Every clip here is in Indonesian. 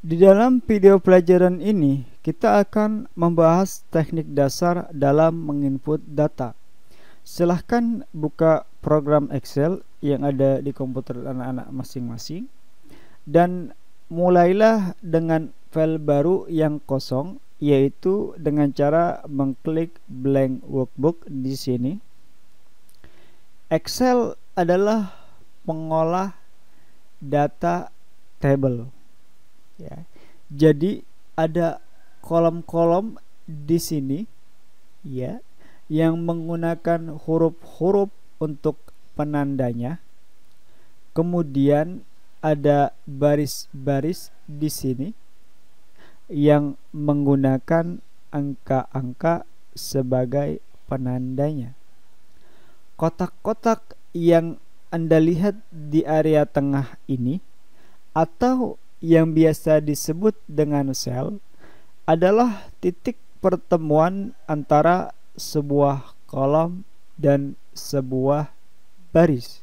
Di dalam video pelajaran ini, kita akan membahas teknik dasar dalam menginput data. Silahkan buka program Excel yang ada di komputer anak-anak masing-masing dan mulailah dengan file baru yang kosong, yaitu dengan cara mengklik blank workbook di sini. Excel adalah pengolah data table. Ya. Jadi ada kolom-kolom di sini ya yang menggunakan huruf-huruf untuk penandanya. Kemudian ada baris-baris di sini yang menggunakan angka-angka sebagai penandanya. Kotak-kotak yang Anda lihat di area tengah ini atau yang biasa disebut dengan sel adalah titik pertemuan antara sebuah kolom dan sebuah baris.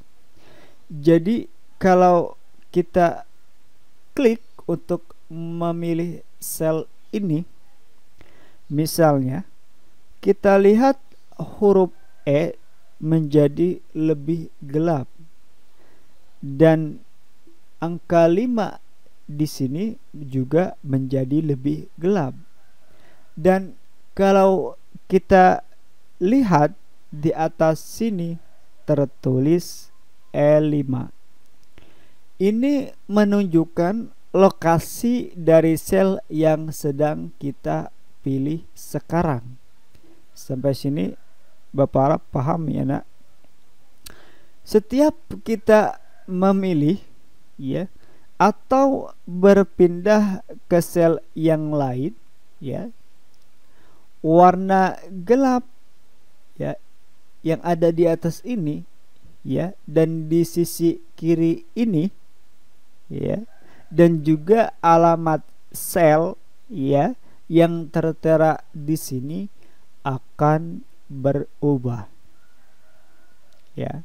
Jadi kalau kita klik untuk memilih sel ini, misalnya kita lihat huruf E menjadi lebih gelap dan angka 5 di sini juga menjadi lebih gelap. Dan kalau kita lihat di atas sini tertulis E5. Ini menunjukkan lokasi dari sel yang sedang kita pilih sekarang. Sampai sini Bapak harap paham ya nak. Setiap kita memilih ya atau berpindah ke sel yang lain ya, warna gelap ya yang ada di atas ini ya dan di sisi kiri ini ya, dan juga alamat sel ya yang tertera di sini akan berubah ya.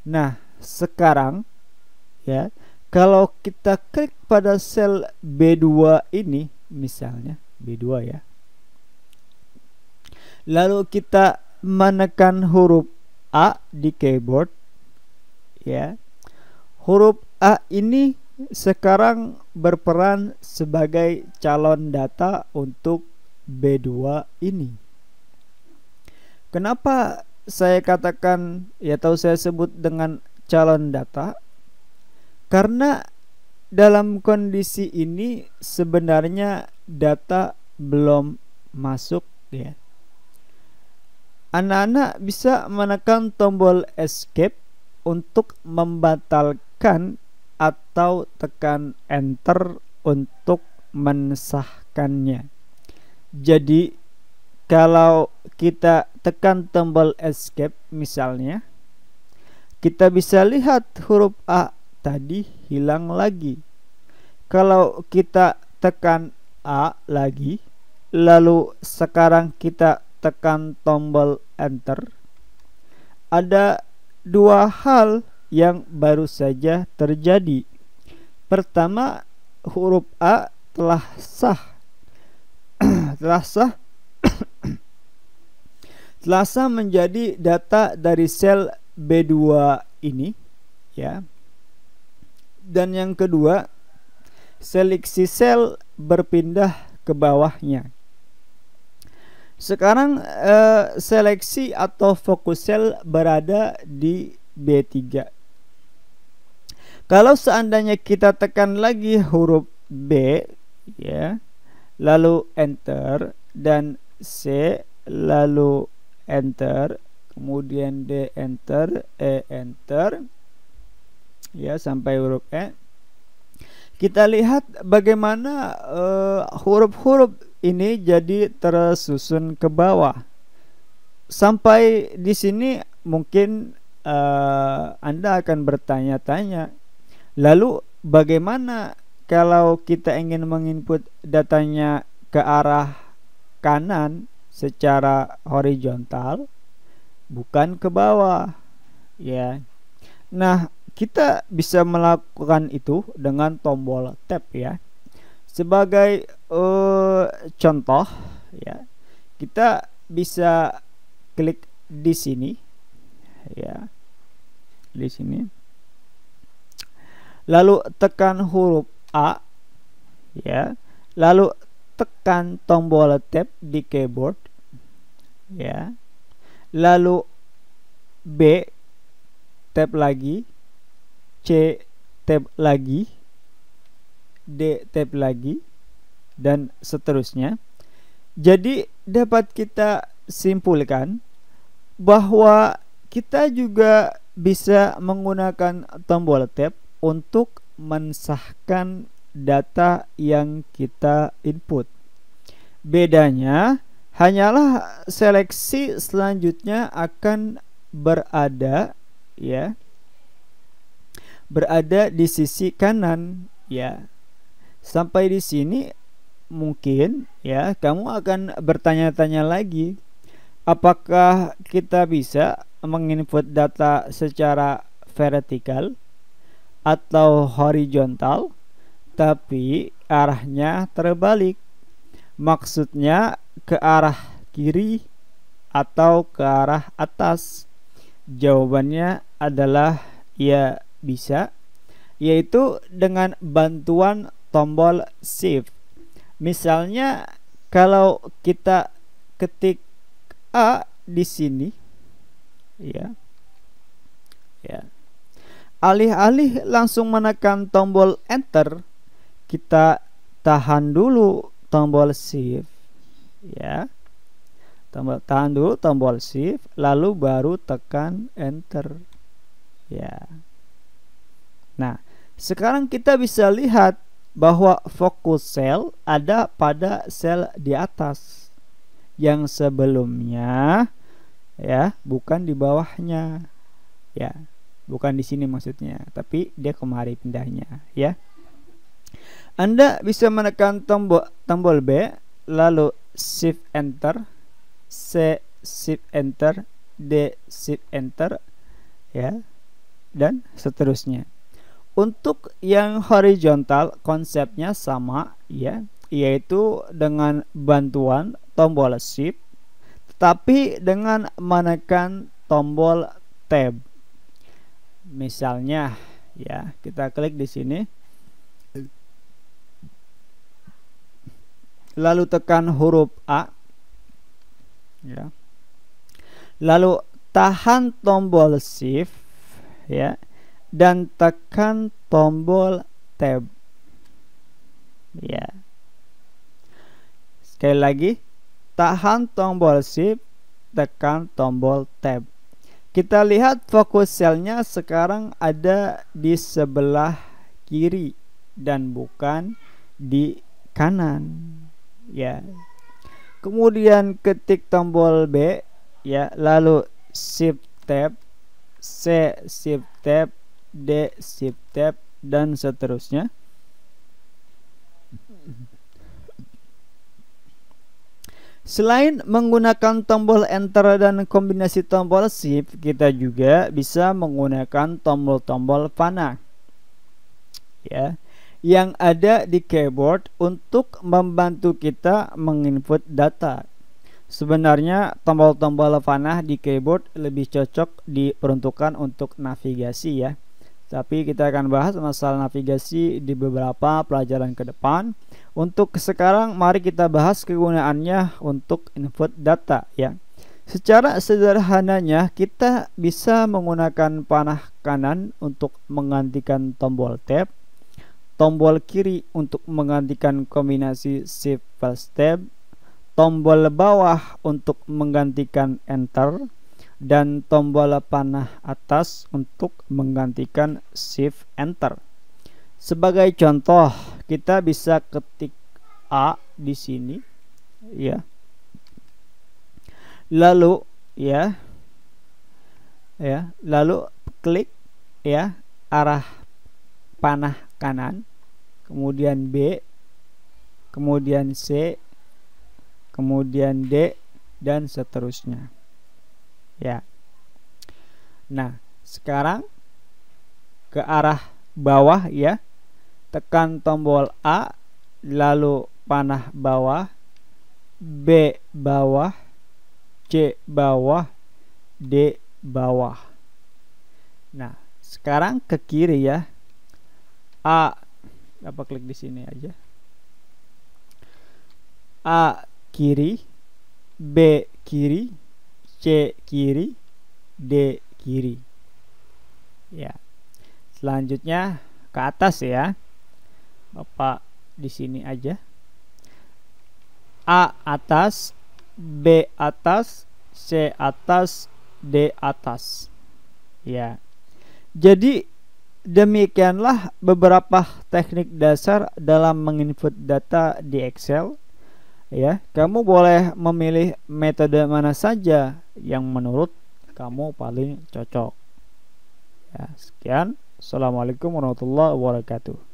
Nah, sekarang ya, kalau kita klik pada sel B2 ini, misalnya B2 ya, lalu kita menekan huruf A di keyboard ya, huruf A ini sekarang berperan sebagai calon data untuk B2 ini. Kenapa saya katakan ya, atau saya sebut dengan calon data? Karena dalam kondisi ini sebenarnya data belum masuk ya. Anak-anak bisa menekan tombol escape untuk membatalkan atau tekan enter untuk mensahkannya. Jadi kalau kita tekan tombol escape misalnya, kita bisa lihat huruf A tadi hilang lagi. Kalau kita tekan A lagi, lalu sekarang kita tekan tombol enter, ada dua hal yang baru saja terjadi. Pertama, huruf A telah sah telah sah menjadi data dari sel B2 ini ya. Dan yang kedua, seleksi sel berpindah ke bawahnya. Sekarang seleksi atau fokus sel berada di B3. Kalau seandainya kita tekan lagi huruf B ya, lalu enter, dan C lalu enter, kemudian D enter, E enter ya sampai huruf E, kita lihat bagaimana huruf-huruf ini jadi tersusun ke bawah. Sampai di sini mungkin Anda akan bertanya-tanya, lalu bagaimana kalau kita ingin menginput datanya ke arah kanan secara horizontal, bukan ke bawah ya. Nah, kita bisa melakukan itu dengan tombol tab ya. Sebagai contoh ya, kita bisa klik di sini ya, di sini. Lalu tekan huruf A ya. Lalu tekan tombol tab di keyboard ya. Lalu B tab lagi, C tab lagi, D tab lagi, dan seterusnya. Jadi dapat kita simpulkan bahwa kita juga bisa menggunakan tombol tab untuk mensahkan data yang kita input. Bedanya hanyalah seleksi selanjutnya akan berada ya, berada di sisi kanan ya. Sampai di sini mungkin ya kamu akan bertanya-tanya lagi, apakah kita bisa menginput data secara vertikal atau horizontal tapi arahnya terbalik? Maksudnya ke arah kiri atau ke arah atas? Jawabannya adalah ya bisa, yaitu dengan bantuan tombol shift. Misalnya kalau kita ketik A di sini ya. Ya. Alih-alih langsung menekan tombol enter, kita tahan dulu tombol shift ya. Tahan dulu tombol shift, lalu baru tekan enter ya. Nah, sekarang kita bisa lihat bahwa fokus sel ada pada sel di atas, yang sebelumnya ya bukan di bawahnya ya. Bukan di sini maksudnya, tapi dia kemari pindahnya ya. Anda bisa menekan tombol B, lalu shift enter, C shift enter, D shift enter ya, dan seterusnya. Untuk yang horizontal konsepnya sama ya, yaitu dengan bantuan tombol shift tetapi dengan menekan tombol tab. Misalnya ya, kita klik di sini, lalu tekan huruf A ya. Lalu tahan tombol shift ya dan tekan tombol tab ya. Sekali lagi, tahan tombol shift, tekan tombol tab. Kita lihat fokus selnya sekarang ada di sebelah kiri dan bukan di kanan ya. Kemudian ketik tombol B ya, lalu shift tab, C shift tab, D shift tab, dan seterusnya. Selain menggunakan tombol enter dan kombinasi tombol shift, kita juga bisa menggunakan tombol-tombol panah ya, yang ada di keyboard untuk membantu kita menginput data. Sebenarnya tombol-tombol panah di keyboard lebih cocok diperuntukkan untuk navigasi ya. Tapi kita akan bahas masalah navigasi di beberapa pelajaran ke depan. Untuk sekarang mari kita bahas kegunaannya untuk input data ya. Secara sederhananya kita bisa menggunakan panah kanan untuk menggantikan tombol tab, tombol kiri untuk menggantikan kombinasi shift plus tab, tombol bawah untuk menggantikan enter, dan tombol panah atas untuk menggantikan shift enter. Sebagai contoh, kita bisa ketik A di sini ya. Lalu lalu klik ya arah panah kanan, kemudian B, kemudian C, kemudian D, dan seterusnya ya. Nah, sekarang ke arah bawah ya, tekan tombol A, lalu panah bawah, B bawah, C bawah, D bawah. Nah, sekarang ke kiri ya. A, apa klik di sini aja. A kiri, B kiri, C kiri, D kiri. Ya. Selanjutnya ke atas ya. Bapak di sini aja. A atas, B atas, C atas, D atas. Ya. Jadi demikianlah beberapa teknik dasar dalam menginput data di Excel. Ya, kamu boleh memilih metode mana saja yang menurut kamu paling cocok. Ya, sekian. Assalamualaikum warahmatullahi wabarakatuh.